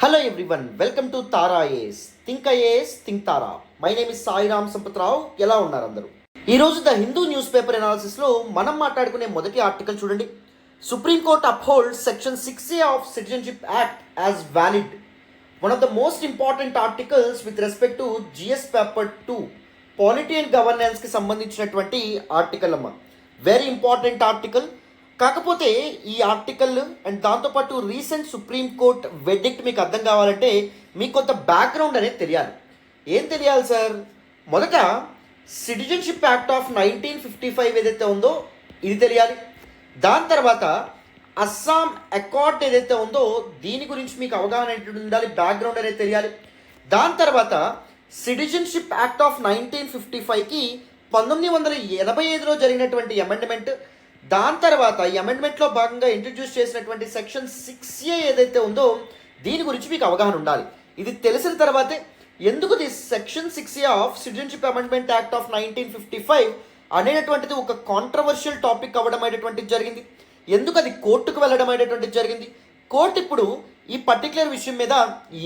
Hello everyone, welcome to Tara IAS. Think IAS, think Tara. My name is Sai Ram Sampatrao. ఎలా ఉన్నారు అందరూ? ఈ రోజు the Hindu news paper analysis లో మనం మాట్లాడుకునే మొదటి ఆర్టికల్ చూడండి. Supreme court upholds section 6A of citizenship act as valid. One of the most important articles with respect to GS paper 2 polity and governance కి సంబంధించినటువంటి ఆర్టికల్ అమ్మ. Very important article. కాకపోతే ఈ ఆర్టికల్ అండ్ దాంతోపాటు recent supreme court verdict మీకు అర్థం కావాలంటే మీకు కొంత బ్యాక్గ్రౌండ్ అనేది తెలియాలి. ఏం తెలియాలి సార్? మొదట సిటిజన్షిప్ యాక్ట్ ఆఫ్ 1955 ఏదైతే ఉందో ఇది తెలియాలి. దాని తర్వాత అస్సాం అకార్డ్ ఏదైతే ఉందో దీని గురించి మీకు అవగాహన అనేది ఉండాలి, బ్యాక్గ్రౌండ్ అనేది తెలియాలి. దాని తర్వాత సిటిజన్షిప్ యాక్ట్ ఆఫ్ 1955కి 1985లో జరిగినటువంటి అమెండ్మెంట్, దాని తర్వాత ఈ అమెండ్మెంట్లో భాగంగా ఇంట్రడ్యూస్ చేసినటువంటి సెక్షన్ 6A ఏదైతే ఉందో దీని గురించి మీకు అవగాహన ఉండాలి. ఇది తెలిసిన తర్వాతే ఎందుకు the section 6A of citizenship amendment act of 1955 అనేటటువంటిది ఒక కాంట్రవర్షియల్ టాపిక్ అవ్వడం అనేటువంటిది జరిగింది, ఎందుకు అది కోర్టుకు వెళ్ళడం అనేటువంటిది జరిగింది, కోర్టు ఇప్పుడు ఈ పర్టికులర్ విషయం మీద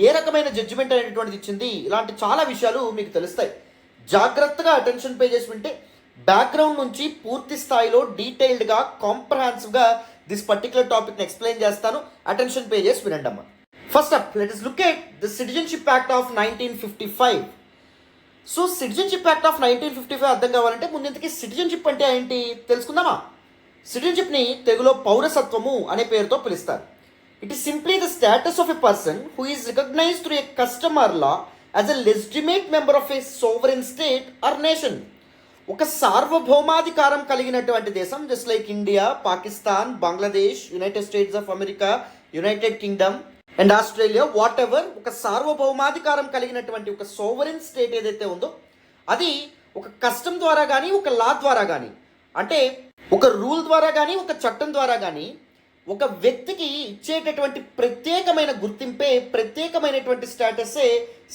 ఏ రకమైన జడ్జిమెంట్ అనేటువంటిది ఇచ్చింది, ఇలాంటి చాలా విషయాలు మీకు తెలుస్తాయి. జాగ్రత్తగా అటెన్షన్ పే చేసి వింటే బ్యాక్గ్రౌండ్ నుంచి పూర్తి స్థాయిలో డీటెయిల్డ్గా కాంప్రహెన్సివ్గా దిస్ పర్టికులర్ టాపిక్ని ఎక్స్ప్లెయిన్ చేస్తాను. అటెన్షన్ పే చేసి వినండి అమ్మా. First up let us look at the citizenship act of 1955. So citizenship act of 1955 అర్థం కావాలంటే ముందు ఇంతకీ సిటిజన్షిప్ అంటే ఏంటి తెలుసుకుందామా. సిటిజన్షిప్ని తెలుగులో పౌరసత్వము అనే పేరుతో పిలుస్తారు. It is simply the status of a person who is recognised through a customer law as a legitimate member of a sovereign state or nation. ఒక సార్వభౌమాధికారం కలిగినటువంటి దేశం, just like India, Pakistan, Bangladesh, United States of America, United Kingdom and Australia, whatever, ఒక సార్వభౌమాధికారం కలిగినటువంటి ఒక sovereign state ఏదైతే ఉందో అది ఒక కస్టమ్ ద్వారా కానీ ఒక లా ద్వారా కానీ, అంటే ఒక రూల్ ద్వారా కానీ ఒక చట్టం ద్వారా కానీ ఒక వ్యక్తికి ఇచ్చేటటువంటి ప్రత్యేకమైన గుర్తింపే, ప్రత్యేకమైనటువంటి స్టేటసే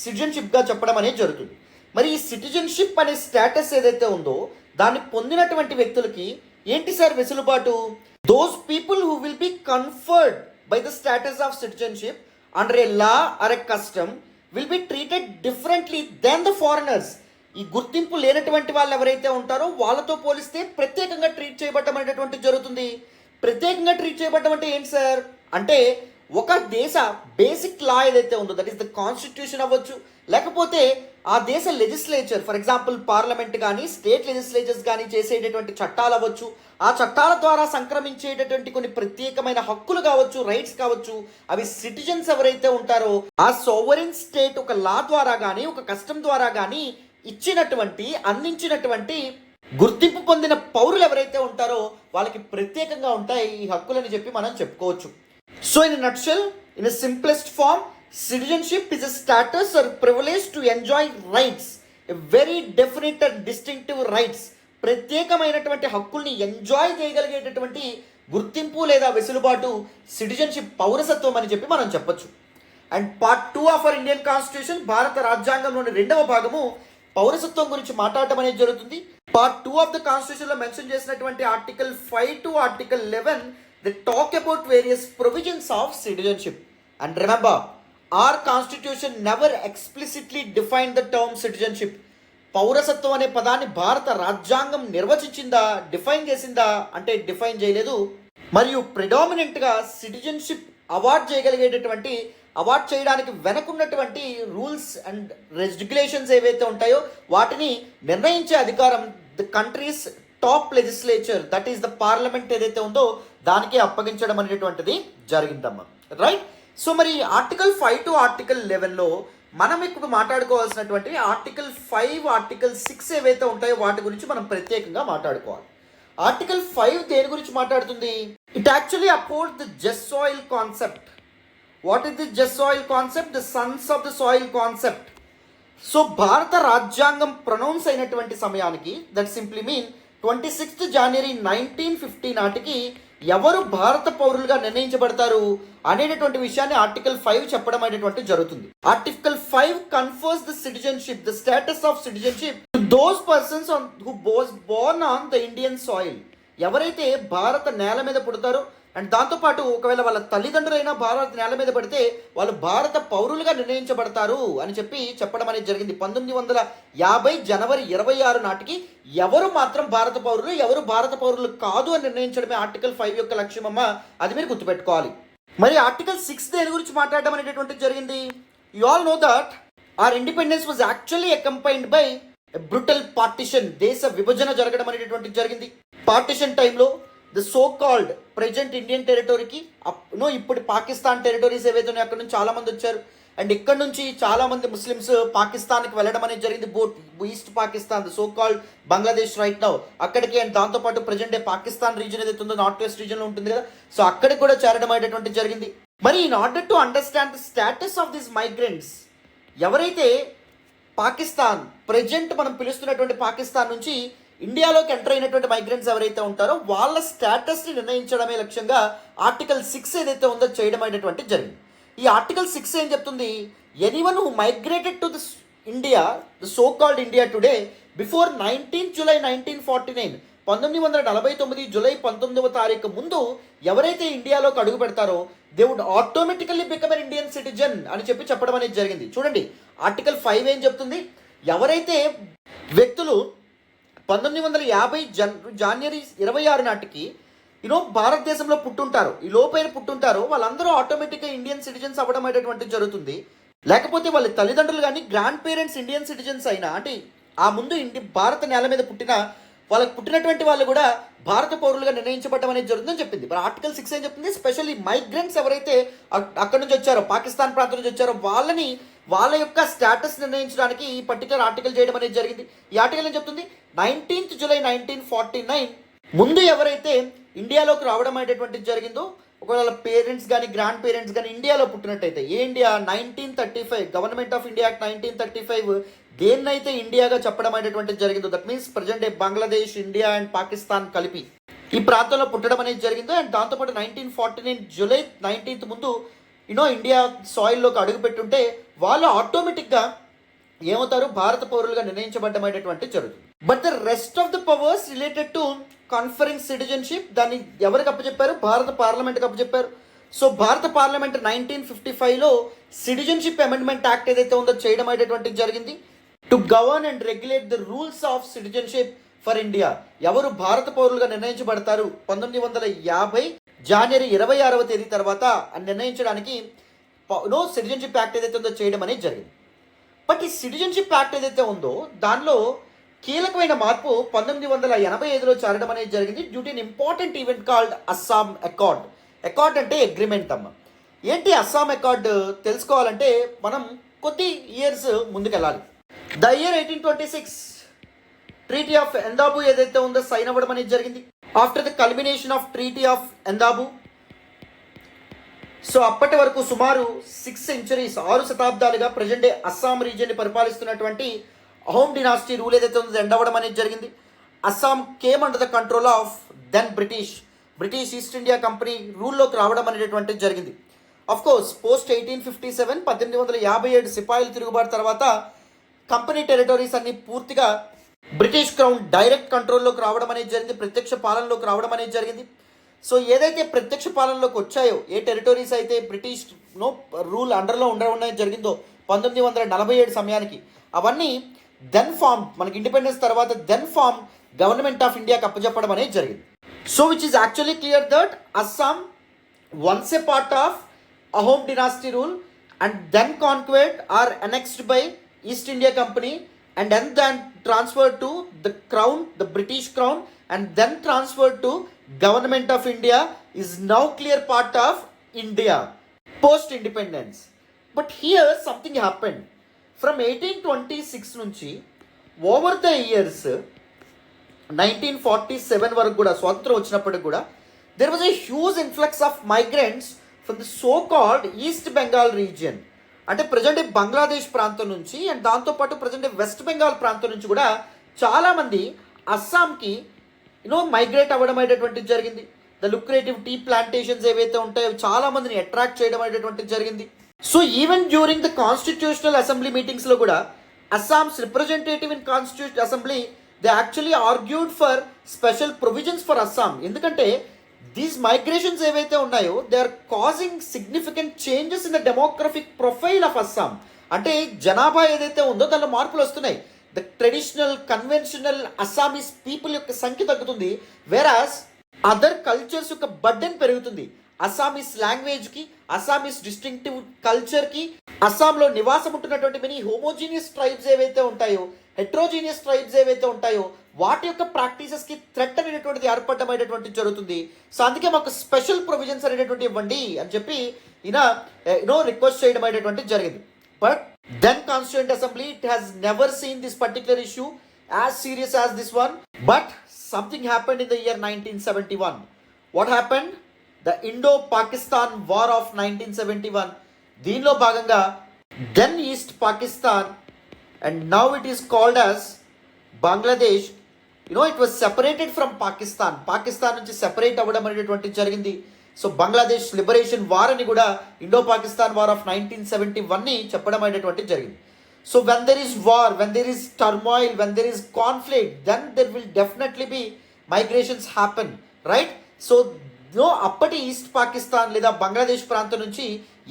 సిటిజన్షిప్గా చెప్పడం అనేది జరుగుతుంది. మరి ఈ సిటిజన్షిప్ అనే స్టేటస్ ఏదైతే ఉందో దాన్ని పొందినటువంటి వ్యక్తులకి ఏంటి సార్ వెసులుబాటు? Those people who will be conferred by the status of citizenship under a law or a custom will be treated differently then the foreigners. ఈ గుర్తింపు లేనటువంటి వాళ్ళు ఎవరైతే ఉంటారో వాళ్ళతో పోలిస్తే ప్రత్యేకంగా ట్రీట్ చేయబడటం అనేటటువంటి జరుగుతుంది. ప్రత్యేకంగా ట్రీట్ చేయబడటం అంటే ఏంటి సార్ అంటే ఒక దేశ బేసిక్ లా ఏదైతే ఉందో దట్ ఈస్ ద కాన్స్టిట్యూషన్ అవ్వచ్చు, లేకపోతే ఆ దేశ లెజిస్లేచర్, ఫర్ ఎగ్జాంపుల్ పార్లమెంట్ కానీ స్టేట్ లెజిస్లేచర్స్ కానీ చేసేటటువంటి చట్టాలు అవ్వచ్చు, ఆ చట్టాల ద్వారా సంక్రమించేటటువంటి కొన్ని ప్రత్యేకమైన హక్కులు కావచ్చు, రైట్స్ కావచ్చు, అవి సిటిజన్స్ ఎవరైతే ఉంటారో ఆ సోవరెన్ స్టేట్ ఒక లా ద్వారా కానీ ఒక కస్టమ్ ద్వారా కానీ ఇచ్చినటువంటి అందించినటువంటి గుర్తింపు పొందిన పౌరులు ఎవరైతే ఉంటారో వాళ్ళకి ప్రత్యేకంగా ఉంటాయి ఈ హక్కులని చెప్పి మనం చెప్పుకోవచ్చు. So in a nutshell, in a simplest form, citizenship is a status or privilege to enjoy rights, a very definite and distinctive rights. ప్రత్యేకమైనటువంటి హక్కుల్ని ఎంజాయ్ చేయగలిగేటటువంటి గుర్తింపు లేదా వెసులుబాటు సిటిజన్షిప్, పౌరసత్వం అని చెప్పి మనం చెప్పొచ్చు. And part 2 of our Indian constitution, భారత రాజ్యాంగంలోని 2వ భాగము పౌరసత్వం గురించి మాట్లాడటం అనేది జరుగుతుంది. పార్ట్ 2 ఆఫ్ ద కాన్స్టిట్యూషన్ లో మెన్షన్ చేసినటువంటి article 5 to article 11 they talk about various provisions of citizenship. And remember, our constitution never explicitly defined the term citizenship. పౌరసత్వం అనే పదాన్ని భారత రాజ్యాంగం నిర్వచించిందా, డిఫైన్ చేసిందా అంటే డిఫైన్ చేయలేదు. మరియు ప్రిడామినెంట్గా సిటిజన్షిప్ అవార్డ్ చేయగలిగేటటువంటి, అవార్డ్ చేయడానికి వెనకున్నటువంటి రూల్స్ అండ్ రెగ్యులేషన్స్ ఏవైతే ఉంటాయో వాటిని నిర్ణయించే అధికారం the countries top legislature, that is the parliament ఏదైతే ఉందో దానికి అప్పగించడం అనేటువంటిది జరిగిందమ్మా. రైట్. సో మరి ఆర్టికల్ 5 to ఆర్టికల్ 11లో మనం ఇప్పుడు మాట్లాడుకోవాల్సినటువంటి ఆర్టికల్ 5, ఆర్టికల్ 6 ఏవైతే ఉంటాయో వాటి గురించి మనం ప్రత్యేకంగా మాట్లాడుకోవాలి. ఆర్టికల్ 5 దేని గురించి మాట్లాడుతుంది? It actually upholds the just soil concept. What is the just soil concept? The Sons of the soil concept. So భారత రాజ్యాంగం ప్రొనౌన్స్ అయినటువంటి సమయానికి, దట్ సింప్లీ మీన్ 26 జనవరి 1950 నాటికి ఎవరు భారత పౌరులుగా నిర్ణయించబడతారు అనేటటువంటి విషయాన్ని ఆర్టికల్ 5 చెప్పడం అనేటువంటి జరుగుతుంది. Article 5 confers the citizenship, the status of citizenship to those persons who was Born on the Indian soil. ఎవరైతే భారత నేల మీద పుడతారో అండ్ దాంతోపాటు ఒకవేళ వాళ్ళ తల్లిదండ్రులైనా భారత నేల మీద పడితే వాళ్ళు భారత పౌరులుగా నిర్ణయించబడతారు అని చెప్పడం అనేది జరిగింది. 1950 జనవరి 26 నాటికి ఎవరు మాత్రం భారత పౌరులు, ఎవరు భారత పౌరులు కాదు అని నిర్ణయించడమే ఆర్టికల్ 5 యొక్క లక్ష్యం అమ్మ. అది మీరు గుర్తుపెట్టుకోవాలి. మరి ఆర్టికల్ 6 దేని గురించి మాట్లాడడం అనేటటువంటిది జరిగింది. You all know that our independence was actually accompanied by brutal partition. దేశ విభజన జరగడం అనేటటువంటిది జరిగింది. పార్టిషన్ టైంలో the so called present Indian టెరిటరీకి ఇప్పుడు పాకిస్తాన్ టెరిటరీస్ ఏవైతే ఉన్నాయో అక్కడ నుంచి చాలా మంది వచ్చారు. అండ్ ఇక్కడ నుంచి చాలా మంది ముస్లిమ్స్ పాకిస్తాన్కి వెళ్ళడం అనేది జరిగింది. Both east Pakistan, the so called Bangladesh right now అక్కడికి, అండ్ దాంతోపాటు ప్రెజెంట్ డే పాకిస్తాన్ రీజన్ ఏదైతే ఉందో నార్త్ వెస్ట్ రీజన్లో ఉంటుంది కదా, సో అక్కడికి కూడా చేరడం అనేటటువంటి జరిగింది. మరి in order to understand the status of this migrants, ఎవరైతే పాకిస్తాన్ ప్రెజెంట్ మనం పిలుస్తున్నటువంటి పాకిస్తాన్ నుంచి ఇండియాలోకి ఎంటర్ అయినటువంటి మైగ్రెంట్స్ ఎవరైతే ఉంటారో వాళ్ళ స్టేటస్ని నిర్ణయించడమే లక్ష్యంగా ఆర్టికల్ 6 ఏదైతే ఉందో చేయడం అనేటువంటి జరిగింది. ఈ ఆర్టికల్ 6 ఏం చెప్తుంది, anyone who migrated to this India, the so called India today before 19 July 1949, 1949 July 19వ తారీఖు ముందు ఎవరైతే ఇండియాలోకి అడుగు పెడతారో they would automatically become an Indian citizen అని చెప్పడం అనేది జరిగింది. చూడండి ఆర్టికల్ 5 ఏం చెప్తుంది, ఎవరైతే వ్యక్తులు 1950 జనవరి 26 నాటికి భారతదేశంలో పుట్టుంటారు, ఈ లోపైన పుట్టుంటారో వాళ్ళందరూ ఆటోమేటిక్గా ఇండియన్ సిటిజన్స్ అవ్వడం అనేటువంటిది జరుగుతుంది. లేకపోతే వాళ్ళ తల్లిదండ్రులు కానీ గ్రాండ్ పేరెంట్స్ ఇండియన్ సిటిజన్స్ అయినా, అంటే ఆ ముందు భారత నేల మీద వాళ్ళకి పుట్టినటువంటి వాళ్ళు కూడా భారత పౌరులుగా నిర్ణయించబడడం అనేది జరుగుతుందని చెప్పింది. మరి ఆర్టికల్ 6 ఏం చెప్తుంది, స్పెషల్లీ మైగ్రెంట్స్ ఎవరైతే అక్కడ నుంచి వచ్చారో, పాకిస్తాన్ ప్రాంతం నుంచి వచ్చారో వాళ్ళ యొక్క స్టేటస్ నిర్ణయించడానికి ఈ పర్టికులర్ ఆర్టికల్ చేయడం అనేది జరిగింది. ఈ ఆర్టికల్ ఏం చెప్తుంది, 19 జూలై 1949 ముందు ఎవరైతే ఇండియాలోకి రావడం అనేటటువంటిది జరిగిందో, ఒకవేళ పేరెంట్స్ కానీ గ్రాండ్ పేరెంట్స్ కానీ ఇండియాలో పుట్టినట్టయితే, ఏ India 1935 government of India act 1935 దేన్నైతే ఇండియాగా చెప్పడం అనేటువంటిది జరిగిందో, that means present day Bangladesh, India and Pakistan కలిపి ఈ ప్రాంతంలో పుట్టడం అనేది జరిగిందో, అండ్ దాంతోపాటు 1949 జూలై 19 ముందు ఇండియా సాయిల్లోకి అడుగు పెట్టుంటే వాళ్ళు ఆటోమేటిక్గా ఏమవుతారు, భారత పౌరులుగా నిర్ణయించబడ్డం అనేటువంటి జరుగుతుంది. But the rest of the powers related to conferring citizenship దాన్ని ఎవరికి అప్పచెప్పారు, భారత పార్లమెంట్కి అప్పచెప్పారు. సో భారత పార్లమెంట్ 1955లో సిటిజన్షిప్ అమెండ్మెంట్ యాక్ట్ ఏదైతే ఉందో చేయడం అనేటువంటిది జరిగింది. To govern and regulate the rules of citizenship for India, ఎవరు భారత పౌరులుగా నిర్ణయించబడతారు 1950 జనవరి 26వ తేదీ తర్వాత అని నిర్ణయించడానికి సిటిజన్షిప్ యాక్ట్ ఏదైతే ఉందో చేయడం అనేది జరిగింది. బట్ ఈ సిటిజన్షిప్ యాక్ట్ ఏదైతే ఉందో దానిలో కీలకమైన మార్పు 1985లో చేరడం అనేది జరిగింది due to an important event called Assam accord. Accord అంటే అగ్రిమెంట్ అమ్మ. ఏంటి అస్సాం అకార్డ్ తెలుసుకోవాలంటే మనం కొద్ది ఇయర్స్ ముందుకెళ్ళాలి. The year 1826 treaty of Yandabo ఏదైతే ఉందో సైన్ అవ్వడం అనేది జరిగింది. After the culmination of treaty of Yandabo, so అప్పటి వరకు సుమారు 6 centuries 6 శతాబ్దాలుగా ప్రజెంట్ డే అస్సాం రీజియన్ని పరిపాలిస్తున్నటువంటి అహోమ్ డినాస్టీ రూల్ ఏదైతే ఉందో ఎండ్ అవ్వడం అనేది జరిగింది. Assam came under the control of then British East India company రూల్లోకి రావడం అనేటువంటిది జరిగింది. అఫ్ కోర్స్ పోస్ట్ 1857 1857 సిపాయిల తిరుగుబాటు తర్వాత కంపెనీ టెరిటరీస్ అన్ని పూర్తిగా బ్రిటిష్ క్రౌన్ డైరెక్ట్ కంట్రోల్లోకి రావడం అనేది జరిగింది, ప్రత్యక్ష పాలనలోకి రావడం అనేది జరిగింది. సో ఏదైతే ప్రత్యక్ష పాలనలోకి వచ్చాయో, ఏ టెరిటరీస్ అయితే బ్రిటిష్ రూల్ అండర్లో ఉండడం జరిగిందో 1947 సమయానికి, అవన్నీ దెన్ ఫార్మ్ మనకి ఇండిపెండెన్స్ తర్వాత దెన్ ఫార్మ్ గవర్నమెంట్ ఆఫ్ ఇండియాకి అప్పచెప్పడం అనేది జరిగింది. So which is actually clear that Assam once a part of Ahom dynasty rule and then conquered or annexed by East India company and then transferred to the crown, the British crown, and then transferred to government of India is now clear part of India post independence. But here something happened from 1826 నుంచి over the years 1947 వరకు కూడా స్వాతంత్రం వచ్చినప్పటికి కూడా there was a huge influx of migrants from the so called East Bengal region. అంటే present Bangladesh ప్రాంతం నుంచి and దాంతోపాటు ప్రజెంట్ వెస్ట్ బెంగాల్ ప్రాంతం నుంచి కూడా చాలామంది అస్సాంకి మైగ్రేట్ అవ్వడం అనేటువంటిది జరిగింది. ద లుక్రేటివ్ టీ ప్లాంటేషన్స్ ఏవైతే ఉంటాయో చాలా మందిని అట్రాక్ట్ చేయడం అనేటువంటిది జరిగింది. So even during the constitutional assembly మీటింగ్స్లో కూడా Assam's representative in constitution assembly they actually argued for special provisions for Assam. ఎందుకంటే దీస్ మైగ్రేషన్స్ ఏవైతే ఉన్నాయో they are causing significant changes in the demographic profile of Assam. అంటే జనాభా ఏదైతే ఉందో దానిలో మార్పులు వస్తున్నాయి. The traditional conventional Assamese people యొక్క సంఖ్య తగ్గుతుంది, వేరాస్ అదర్ కల్చర్స్ యొక్క బర్డెన్ పెరుగుతుంది. అస్సామీస్ లాంగ్వేజ్కి, అస్సామీస్ డిస్టింక్టివ్ కల్చర్కి, అస్సాంలో నివాసం ఉంటున్నటువంటి మెనీ హోమోజీనియస్ ట్రైబ్స్ ఏవైతే ఉంటాయో, హెట్రోజీనియస్ ట్రైబ్స్ ఏవైతే ఉంటాయో వాటి యొక్క ప్రాక్టీసెస్కి థ్రెట్ అనేటటువంటిది ఏర్పడడం అనేటటువంటి జరుగుతుంది. సో అందుకే మాకు స్పెషల్ ప్రొవిజన్స్ అనేటటువంటి ఇవ్వండి అని చెప్పి రిక్వెస్ట్ చేయడం అనేటటువంటి జరిగింది. But then constituent assembly it has never seen this particular issue as serious as this one. But something happened in the year 1971. What happened? The ఇండో-పాకిస్తాన్ war of 1971. దీనిలో భాగంగా then east Pakistan and now it is called as Bangladesh, it was separated from Pakistan. Pakistan నుంచి separate అవ్వడం అనేటువంటి జరిగింది. So Bangladesh liberation war అని కూడా Indo Pakistan war of 1971ని చెప్పడం అనేటువంటి జరిగింది. So when there is war, when there is turmoil, when there is conflict, then there will definitely be migrations happen, right? So అప్పటి ఈస్ట్ పాకిస్తాన్ లేదా బంగ్లాదేశ్ ప్రాంతం నుంచి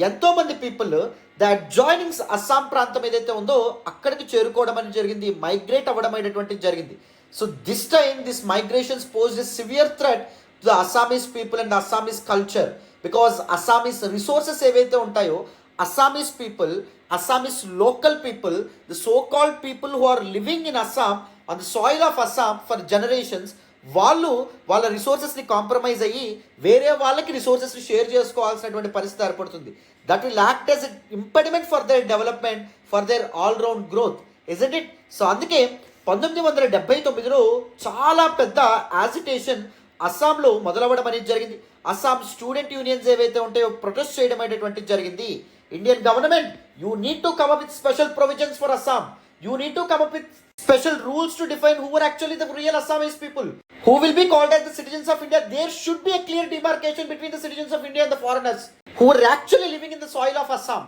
ఎంతోమంది పీపుల్ ద అడ్జాయినింగ్స్ అస్సాం ప్రాంతం ఏదైతే ఉందో అక్కడికి చేరుకోవడం అనేది జరిగింది, మైగ్రేట్ అవ్వడం అనేటువంటిది జరిగింది. So this time this migrations pose a severe threat to the Assamese people and Assamese culture, because Assamese resources ఏవైతే ఉంటాయో Assamese people, Assamese local people, the so called people who are living in Assam on the soil of Assam for generations, వాళ్ళు వాళ్ళ రిసోర్సెస్ని compromise అయ్యి వేరే వాళ్ళకి రిసోర్సెస్ని share చేసుకోవాల్సినటువంటి పరిస్థితి ఏర్పడుతుంది. That will act as impediment for their development, for their all round growth, isn't it? So అందుకే 1979లో చాలా పెద్ద యాజిటేషన్ అస్సాంలో మొదలవ్వడం అనేది జరిగింది. అస్సాం స్టూడెంట్ యూనియన్స్ ఏవైతే ఉంటాయో ప్రొటెస్ట్ చేయడం అనేటువంటిది జరిగింది. Indian government, you need to come up with special provisions for Assam, you need to come up with special rules to define who are actually the real Assamese people, who will be called as the citizens of India. There should be a clear demarcation between the citizens of India and the foreigners who are actually living in the soil of Assam.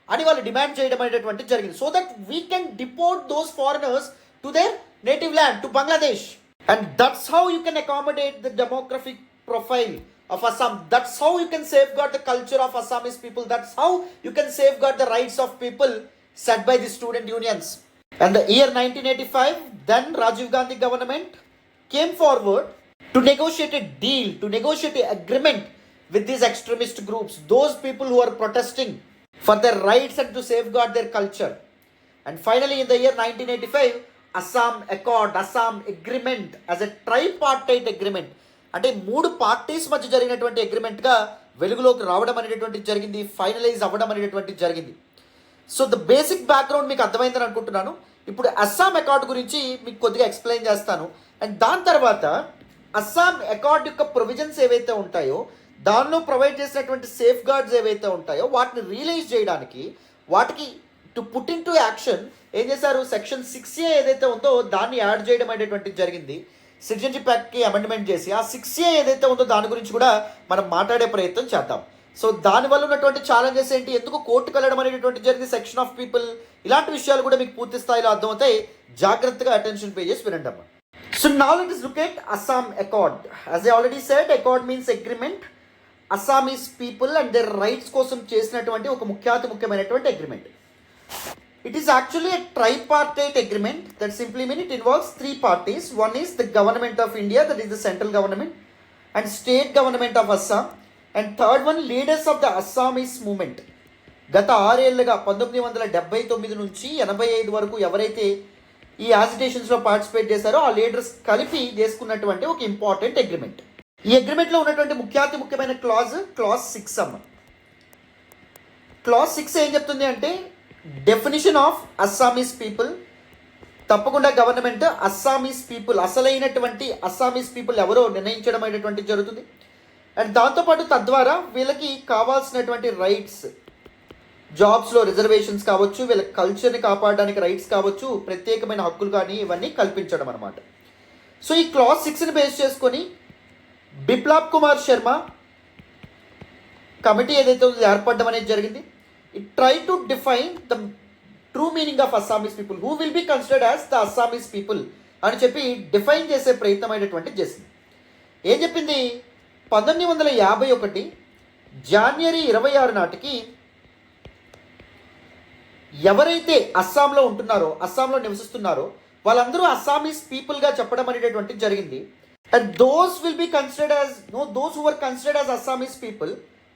అని వాళ్ళు demand చేయడం అనేటువంటి జరిగింది. So that we can deport those foreigners to their native land, to Bangladesh. And that's how you can accommodate the demographic profile of Assam. That's how you can safeguard the culture of Assamese people. That's how you can safeguard the rights of people set by the student unions. And the year 1985, then Rajiv Gandhi government came forward to negotiate a deal, to negotiate an agreement with these extremist groups, those people who are protesting for their rights and to safeguard their culture. And finally in the year 1985, Assam Accord, Assam Agreement as a tripartite agreement, అంటే 3 parties మధ్య జరిగినటువంటి అగ్రిమెంట్గా వెలుగులోకి రావడం అనేటటువంటి జరిగింది, finalise అవ్వడం అనేటటువంటి జరిగింది. సో ద బేసిక్ బ్యాక్గ్రౌండ్ మీకు అర్థమైందని అనుకుంటున్నాను. ఇప్పుడు అస్సాం అకార్డ్ గురించి మీకు కొద్దిగా ఎక్స్ప్లెయిన్ చేస్తాను. అండ్ దాని తర్వాత అస్సాం అకార్డ్ యొక్క ప్రొవిజన్స్ ఏవైతే ఉంటాయో దానిలో ప్రొవైడ్ చేసినటువంటి సేఫ్ గార్డ్స్ ఏవైతే ఉంటాయో వాటిని రియలైజ్ చేయడానికి, వాటికి to put in to action ఏం చేశారు, సెక్షన్ 6A ఏదైతే ఉందో దాన్ని యాడ్ చేయడం అనేటువంటిది జరిగింది. సిటిజన్షిప్ యాక్ట్కి అమెండ్మెంట్ చేసి ఆ 6A ఏదైతే ఉందో దాని గురించి కూడా మనం మాట్లాడే ప్రయత్నం చేద్దాం. సో దానివల్ల ఉన్నటువంటి ఛాలెంజెస్ ఏంటి, ఎందుకు కోర్టుకు వెళ్ళడం అనేటువంటి జరిగింది, సెక్షన్ ఆఫ్ పీపుల్, ఇలాంటి విషయాలు కూడా మీకు పూర్తి స్థాయిలో అర్థమవుతాయి. జాగ్రత్తగా అటెన్షన్ పే చేసి వినండి అమ్మా. So now let us look at Assam Accord. As I already said, Accord means agreement. Assamese people and their rights కోసం చేసినటువంటి ఒక ముఖ్యమైనటువంటి agreement. It is actually a tripartite agreement. That simply means it involves 3 parties. One is the government of India, that is the central government, and state government of Assam, and third one leaders of the Assamese movement. గత 6 ఏళ్ళుగా 1979 నుంచి 85 వరకు ఎవరైతే ఈ యాజిటేషన్స్లో participate చేశారో ఆ leaders కలిపి చేసుకున్నటువంటి ఒక ఇంపార్టెంట్ అగ్రిమెంట్. ఈ అగ్రిమెంట్లో ఉన్నటువంటి ముఖ్యమైన క్లాజ్ 6 అమ్మ. క్లాజ్ 6 ఏం చెప్తుంది అంటే డెఫినిషన్ ఆఫ్ అస్సామీస్ పీపుల్. తప్పకుండా గవర్నమెంట్ అస్సామీస్ పీపుల్, అసలైనటువంటి అస్సామీస్ పీపుల్ ఎవరో నిర్ణయించడం అనేటువంటి జరుగుతుంది. అండ్ దాంతోపాటు తద్వారా వీళ్ళకి కావాల్సినటువంటి రైట్స్, జాబ్స్లో రిజర్వేషన్స్ కావచ్చు, వీళ్ళ కల్చర్ని కాపాడడానికి రైట్స్ కావచ్చు, ప్రత్యేకమైన హక్కులు కానీ ఇవన్నీ కల్పించడం అనమాట. సో ఈ క్లాజ్ 6ని బేస్ చేసుకొని బిప్లాబ్ కుమార్ శర్మ కమిటీ ఏదైతే ఏర్పడడం అనేది జరిగింది. It tried to define the true meaning of Assamese people, who will be considered as the Assamese people అని చెప్పి డిఫైన్ చేసే ప్రయత్నం అయినటువంటి చేసింది. ఏం చెప్పింది, 1951 జనవరి 26 నాటికి ఎవరైతే అస్సాంలో ఉంటున్నారో, అస్సాంలో నివసిస్తున్నారో వాళ్ళందరూ అస్సామీస్ పీపుల్గా చెప్పడం అనేటటువంటి జరిగింది. And those will be considered as those who are considered as Assamese people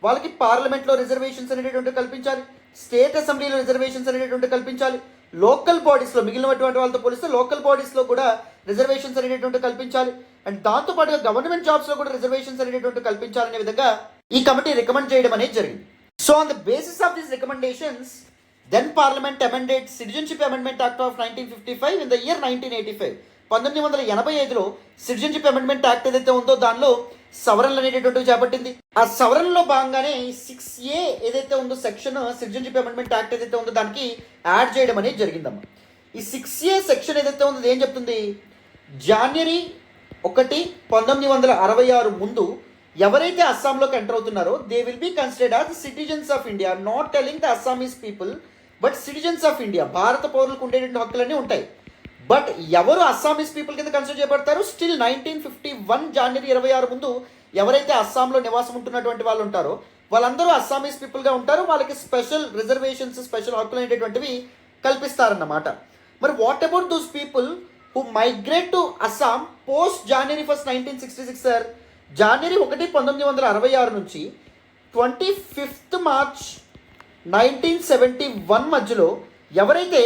వాళ్ళకి పార్లమెంట్లో రిజర్వేషన్స్ అనేటటువంటి కల్పించాలి, స్టేట్ అసెంబ్లీలో రిజర్వేషన్స్ అనేటటువంటి కల్పించాలి, లోకల్ బాడీస్లో మిగిలినటువంటి వాళ్ళతో పోలిస్తే లోకల్ బాడీస్లో కూడా రిజర్వేషన్స్ అనేటటువంటి కల్పించాలి, అండ్ దాంతోపాటుగా గవర్నమెంట్ జాబ్స్లో కూడా రిజర్వేషన్స్ అనేటటువంటి కల్పించాలనే విధంగా ఈ కమిటీ రికమెండ్ చేయడం అనేది జరిగింది. So on the basis of these recommendations then parliament amended citizenship amendment act of 1955 in the year 1985. 1985లో సిటిజన్షిప్ అమెండ్మెంట్ యాక్ట్ ఏదైతే ఉందో దానిలో సవరణలు అనేటటువంటివి చేపట్టింది. ఆ సవరణలో భాగంగానే 6A ఏదైతే ఉందో సెక్షన్ సిటిజన్షిప్ అమెండ్మెంట్ యాక్ట్ ఏదైతే ఉందో దానికి యాడ్ చేయడం అనేది జరిగిందమ్మా. ఈ 6A సెక్షన్ ఏదైతే ఉందో ఏం చెప్తుంది, జనవరి 1, 1966 ముందు ఎవరైతే అస్సాంలోకి ఎంటర్ అవుతున్నారో they will be considered as citizens of India, not telling the Assamese people but citizens of India. భారత పౌరులకు ఉండేటువంటి హక్కులన్నీ ఉంటాయి. బట్ ఎవరు అస్సామీస్ పీపుల్ కింద కన్సిడర్ చేయబడతారు, స్టిల్ 1951 జనవరి 26 ముందు ఎవరైతే అస్సాంలో నివాసం ఉంటున్నటువంటి వాళ్ళు ఉంటారో వాళ్ళందరూ అస్సామీస్ పీపుల్గా ఉంటారు. వాళ్ళకి స్పెషల్ రిజర్వేషన్స్, స్పెషల్ హక్కులు అనేటటువంటివి కల్పిస్తారన్నమాట. మరి what about those people who migrate to Assam post January 1, 1966 sir? జనవరి 1, 1966 నుంచి 25 మార్చ్ 1971 మధ్యలో ఎవరైతే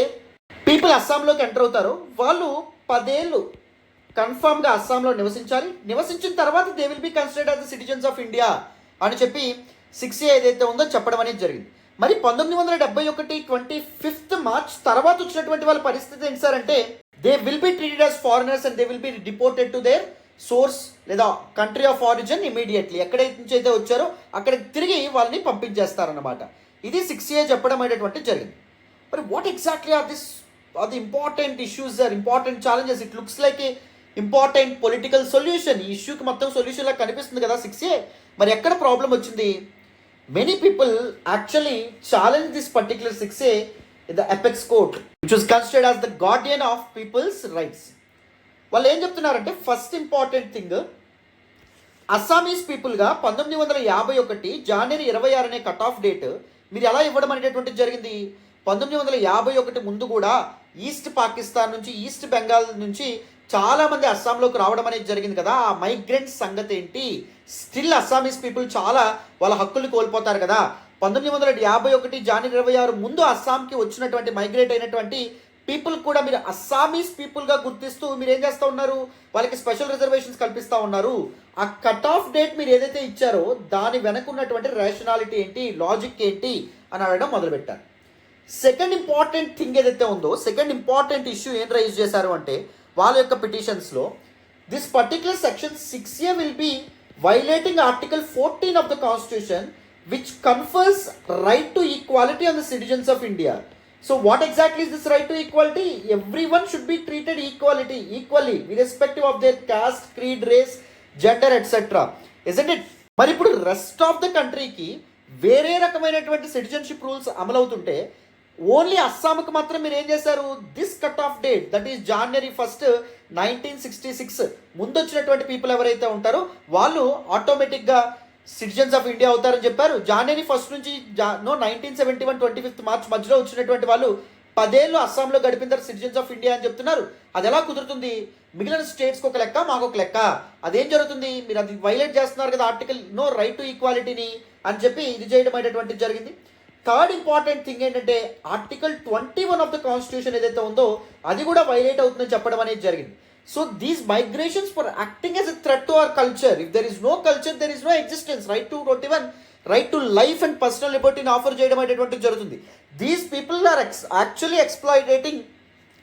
పీపుల్ అస్సాంలోకి ఎంటర్ అవుతారో వాళ్ళు 10 ఏళ్ళు కన్ఫామ్గా అస్సాంలో నివసించాలి. నివసించిన తర్వాత they will be considered as the citizens of India అని చెప్పి 6A ఏదైతే ఉందో చెప్పడం అనేది జరిగింది. మరి 1971 25 మార్చ్ తర్వాత వచ్చినటువంటి వాళ్ళ పరిస్థితి ఏంటి సార్ అంటే they will be treated as foreigners and they will be deported to their source లేదా కంట్రీ ఆఫ్ ఆరిజిన్ ఇమీడియట్లీ. ఎక్కడైతే నుంచి అయితే వచ్చారో అక్కడికి తిరిగి వాళ్ళని పంపించేస్తారన్నమాట. ఇది 6A చెప్పడం అనేటువంటి జరిగింది. మరి what exactly are the important issues or important challenges? It looks like a important political solution. ఈ ఇష్యూకి మొత్తం సొల్యూషన్ లాగా కనిపిస్తుంది కదా 6A. మరి ఎక్కడ ప్రాబ్లం వచ్చింది? Many people actually challenge this particular 6A in the apex court which was considered as the guardian of people's rights. వాళ్ళు ఏం చెప్తున్నారంటే ఫస్ట్ ఇంపార్టెంట్ థింగ్, అస్సామీస్ పీపుల్గా 1951 జనవరి 26 అనే కట్ ఆఫ్ డేట్ మీరు ఎలా ఇవ్వడం అనేటటువంటిది జరిగింది. 1951 ముందు కూడా ఈస్ట్ పాకిస్తాన్ నుంచి, ఈస్ట్ బెంగాల్ నుంచి చాలామంది అస్సాంలోకి రావడం అనేది జరిగింది కదా. ఆ మైగ్రెంట్స్ సంగతి ఏంటి? స్టిల్ అస్సామీస్ పీపుల్ చాలా వాళ్ళ హక్కులు కోల్పోతారు కదా. 1951 జనవరి 26 ముందు అస్సాంకి వచ్చినటువంటి మైగ్రేట్ అయినటువంటి పీపుల్ కూడా మీరు అస్సామీస్ పీపుల్గా గుర్తిస్తూ మీరు ఏం చేస్తూ ఉన్నారు, వాళ్ళకి స్పెషల్ రిజర్వేషన్స్ కల్పిస్తూ ఉన్నారు. ఆ కట్ ఆఫ్ డేట్ మీరు ఏదైతే ఇచ్చారో దాని వెనక ఉన్నటువంటి రేషనాలిటీ ఏంటి, లాజిక్ ఏంటి అని అడగడం మొదలుపెట్టారు. సెకండ్ ఇంపార్టెంట్ థింగ్ ఏదైతే ఉందో, సెకండ్ ఇంపార్టెంట్ ఇష్యూ ఏం రైజ్ చేశారు అంటే వాళ్ళ యొక్క పిటిషన్స్లో this particular section 6A will be violating article 14 of the constitution which confers right to equality on the citizens of India. So what exactly is this right to equality? Everyone should be treated equally irrespective of their caste, creed, race, gender, etc. Isn't it? మరి ఇప్పుడు rest of the కంట్రీకి వేరే రకమైనటువంటి citizenship rules అమలవుతుంటే only అస్సాంకి మాత్రం మీరు ఏం చేశారు, this cut off date that is January 1, 1966 ముందు వచ్చినటువంటి పీపుల్ ఎవరైతే ఉంటారో వాళ్ళు ఆటోమేటిక్గా సిటిజన్స్ ఆఫ్ ఇండియా అవుతారని చెప్పారు. జనవరి 1 నుంచి 1971 25 మార్చ్ మధ్యలో వచ్చినటువంటి వాళ్ళు 10 ఏళ్ళు అస్సాంలో గడిపిన తర్వాత సిటిజన్స్ ఆఫ్ ఇండియా అని చెప్తున్నారు. అది ఎలా కుదురుతుంది? మిగిలిన స్టేట్స్కి ఒక లెక్క, మాకు ఒక లెక్క. అదేం జరుగుతుంది? మీరు అది వైలేట్ చేస్తున్నారు కదా ఆర్టికల్ నో రైట్ టు ఈక్వాలిటీని అని చెప్పి ఇది చేయడం అనేటువంటిది జరిగింది. థర్డ్ ఇంపార్టెంట్ థింగ్ ఏంటంటే ఆర్టికల్ 21 ఆఫ్ ద కాన్స్టిట్యూషన్ ఏదైతే ఉందో అది కూడా వైలేట్ అవుతుందని చెప్పడం అనేది జరిగింది. So these migrations for acting as a threat to our culture. If there is no culture, there is no existence. Right to 21, right to life and personal liberty ni offer cheyadam అనేటువంటిది జరుగుతుంది. These people are actually exploiting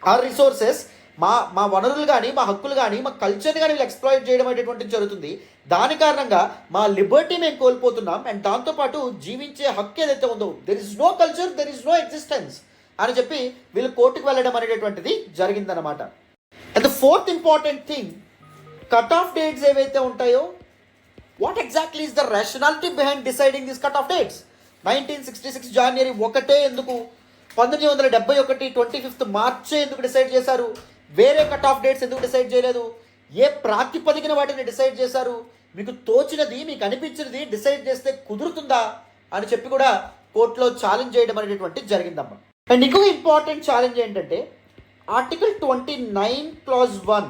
our resources. మా వనరులు కానీ, మా హక్కులు కానీ, మా కల్చర్ని కానీ వీళ్ళు ఎక్స్ప్లాయిట్ చేయడం అనేటువంటిది జరుగుతుంది. దాని కారణంగా మా లిబర్టీ మేము కోల్పోతున్నాం. అండ్ దాంతోపాటు జీవించే హక్కు ఏదైతే ఉందో there is no culture, there is no existence అని చెప్పి వీళ్ళు కోర్టుకు వెళ్ళడం అనేటటువంటిది జరిగిందనమాట. And the fourth important thing, cut off dates ఏవైతే ఉంటాయో what exactly is the rationality behind deciding this cut off dates? 1966 జనవరి 1 ఎందుకు, 1971 25 మార్చే ఎందుకు డిసైడ్ చేశారు? వేరే కట్ ఆఫ్ డేట్స్ ఎందుకు డిసైడ్ చేయలేదు? ఏ ప్రాతిపదికన వాటిని డిసైడ్ చేశారు? మీకు తోచినది, మీకు అనిపించినది డిసైడ్ చేస్తే కుదురుతుందా అని చెప్పి కూడా కోర్టులో ఛాలెంజ్ చేయడం అనేటటువంటి జరిగిందమ్మా. అండ్ ఇంకొక ఇంపార్టెంట్ ఛాలెంజ్ ఏంటంటే article 29 clause 1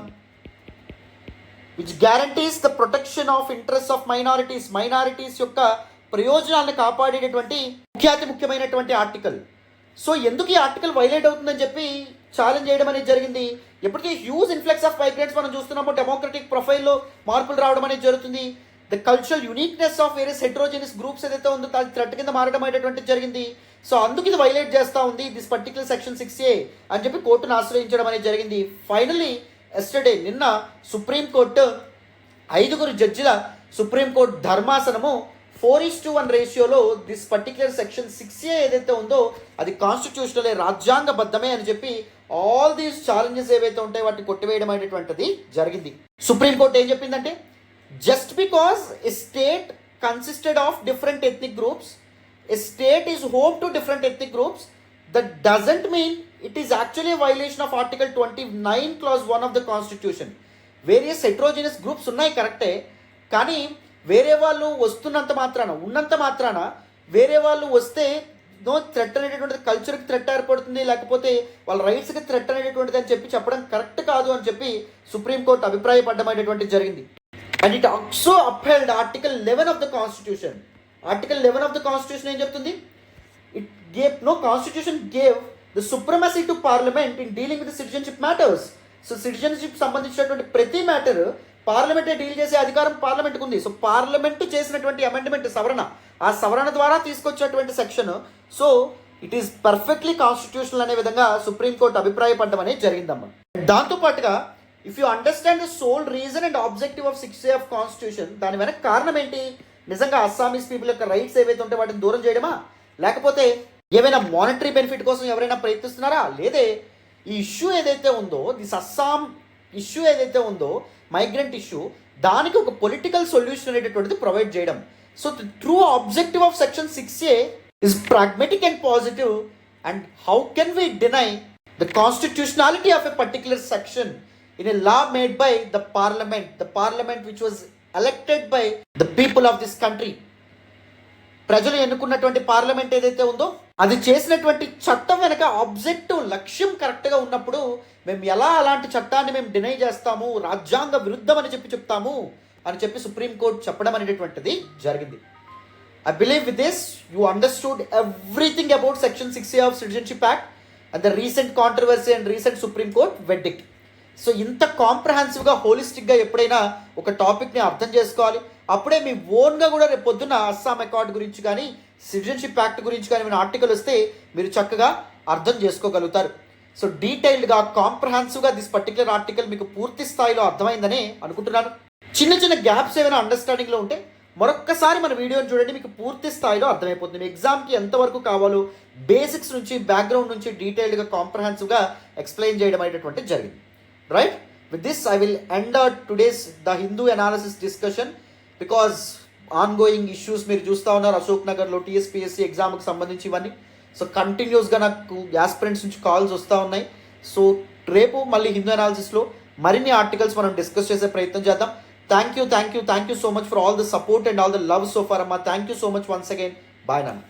which guarantees the protection of interest of minorities యొక్క ప్రయోజనాలను కాపాడేటటువంటి ముఖ్యమైనటువంటి ఆర్టికల్. సో ఎందుకు ఈ ఆర్టికల్ వైలేట్ అవుతుందని చెప్పి ఛాలెంజ్ చేయడం అనేది జరిగింది. ఎప్పటికీ హ్యూజ్ ఇన్ఫ్లక్స్ ఆఫ్ మైగ్రెంట్స్ మనం చూస్తున్నాము, డెమోక్రటిక్ ప్రొఫైల్లో మార్పులు రావడం అనేది జరుగుతుంది. The cultural uniqueness of various heterogeneous groups ఏదైతే ఉందో అది థ్రెట్ కింద మారడం అనేటువంటిది జరిగింది. సో అందుకు ఇది వైలేట్ చేస్తూ ఉంది దిస్ పర్టికులర్ సెక్షన్ 6A అని చెప్పి కోర్టును ఆశ్రయించడం అనేది జరిగింది. ఫైనల్లీ ఎస్టర్డే నిన్న సుప్రీంకోర్టు 5 జడ్జిల సుప్రీంకోర్టు ధర్మాసనము 4:1 రేషియోలో దిస్ పర్టికులర్ సెక్షన్ 6A ఏదైతే ఉందో అది కాన్స్టిట్యూషనల్ రాజ్యాంగబద్ధమే అని చెప్పి ఆల్ దీస్ ఛాలెంజెస్ ఏవైతే ఉంటాయో వాటిని కొట్టివేయడం అనేటువంటిది జరిగింది. సుప్రీంకోర్టు ఏం చెప్పిందంటే just because a state consisted of different ethnic groups, a state is home to different ethnic groups, that doesn't mean it is actually violation of article 29 clause 1 of the constitution. Various heterogeneous groups ఉన్నాయి కరెక్టే, కానీ వేరే వాళ్ళు ఉన్నంత మాత్రాన వేరే వాళ్ళు వస్తే నో థ్రెట్ అనేటటువంటిది కల్చర్కి థ్రెట్ ఏర్పడుతుంది, లేకపోతే వాళ్ళ రైట్స్కి థ్రెట్ అనేటటువంటిది అని చెప్పి చెప్పడం కరెక్ట్ కాదు అని చెప్పి సుప్రీంకోర్టు అభిప్రాయపడడం అనేటువంటిది జరిగింది. And it also upheld article 11 of the constitution. Article 11 of the constitution ఏం చెప్తుంది? Constitution gave the supremacy to parliament in dealing with citizenship matters. So citizenship సంబంధించినటువంటి ప్రతి మ్యాటర్ పార్లమెంటే డీల్ చేసే అధికారం పార్లమెంట్కి ఉంది. సో పార్లమెంట్ చేసినటువంటి అమెండ్మెంట్ ఆ సవరణ ద్వారా తీసుకొచ్చేటువంటి section, so it is perfectly constitutional అనే విధంగా సుప్రీంకోర్టు అభిప్రాయపడడం అనేది జరిగిందమ్మా. దాంతోపాటుగా if you understand the sole reason and objective of 6A of constitution, దాని వెనక కారణం ఏంటి? నిజంగా అస్సామీస్ పీపుల్ యొక్క రైట్స్ ఏవైతే ఉంటే వాటిని దూరం చేయడమా, లేకపోతే ఏమైనా మానిటరీ బెనిఫిట్ కోసం ఎవరైనా ప్రయత్నిస్తున్నారా, లేదే ఈ ఇష్యూ ఏదైతే ఉందో అస్సాం ఇష్యూ ఏదైతే ఉందో మైగ్రెంట్ ఇష్యూ, దానికి ఒక పొలిటికల్ సొల్యూషన్ అనేటటువంటిది ప్రొవైడ్ చేయడం. So the true objective of section 6A is pragmatic and positive, and how can we deny the constitutionality of a particular section in a law made by the parliament which was elected by the people of this country. ప్రజలు ఎన్నుకున్నటువంటి parliament ఏదైతే ఉందో అది చేసినటువంటి చట్టం వెనక objective లక్ష్యం కరెక్ట్గా ఉన్నప్పుడు మేము ఎలా అలాంటి చట్టాన్ని మేము డినై చేస్తాము, రాజ్యాంగ విరుద్ధం అని చెప్తాము అని చెప్పి సుప్రీంకోర్టు చెప్పడం అనేటటువంటిది జరిగింది. I believe with this you understood everything about section 6A of Citizenship Act and the recent controversy and recent Supreme Court verdict. So ఇంత కాంప్రహెన్సివ్గా హోలిస్టిక్గా ఎప్పుడైనా ఒక టాపిక్ని అర్థం చేసుకోవాలి, అప్పుడే మీ ఓన్గా కూడా రేపు పొద్దున్న అస్సాం అకార్డ్ గురించి కానీ సిటిజన్షిప్ యాక్ట్ గురించి కానీ ఏమైనా ఆర్టికల్ వస్తే మీరు చక్కగా అర్థం చేసుకోగలుగుతారు. సో డీటెయిల్డ్గా కాంప్రహెన్సివ్గా దిస్ పర్టికులర్ ఆర్టికల్ మీకు పూర్తి స్థాయిలో అర్థమైందని అనుకుంటున్నాను. చిన్న గ్యాప్స్ ఏమైనా అండర్స్టాండింగ్లో ఉంటే మరొక్కసారి మన వీడియోని చూడండి, మీకు పూర్తి స్థాయిలో అర్థమైపోతుంది. మీ ఎగ్జామ్కి ఎంతవరకు కావాలో బేసిక్స్ నుంచి బ్యాక్గ్రౌండ్ నుంచి డీటెయిల్డ్గా కాంప్రహెన్సివ్గా ఎక్స్ప్లెయిన్ చేయడం అనేటువంటి జరిగింది. Right, with this I will end today's the Hindu analysis discussion, because ongoing issues మీరు చూస్తూ ఉన్నారు అశోక్ నగర్లో TSPSC ఎగ్జామ్కి సంబంధించి ఇవన్నీ. సో కంటిన్యూస్గా నాకు యాస్పిరెంట్స్ నుంచి కాల్స్ వస్తూ ఉన్నాయి. సో రేపు మళ్ళీ హిందూ అనాలిసిస్లో మరిన్ని ఆర్టికల్స్ మనం డిస్కస్ చేసే ప్రయత్నం చేద్దాం. Thank you so much for all the support and all the love so far, Amma. Thank you so much once again. Bye, Nana.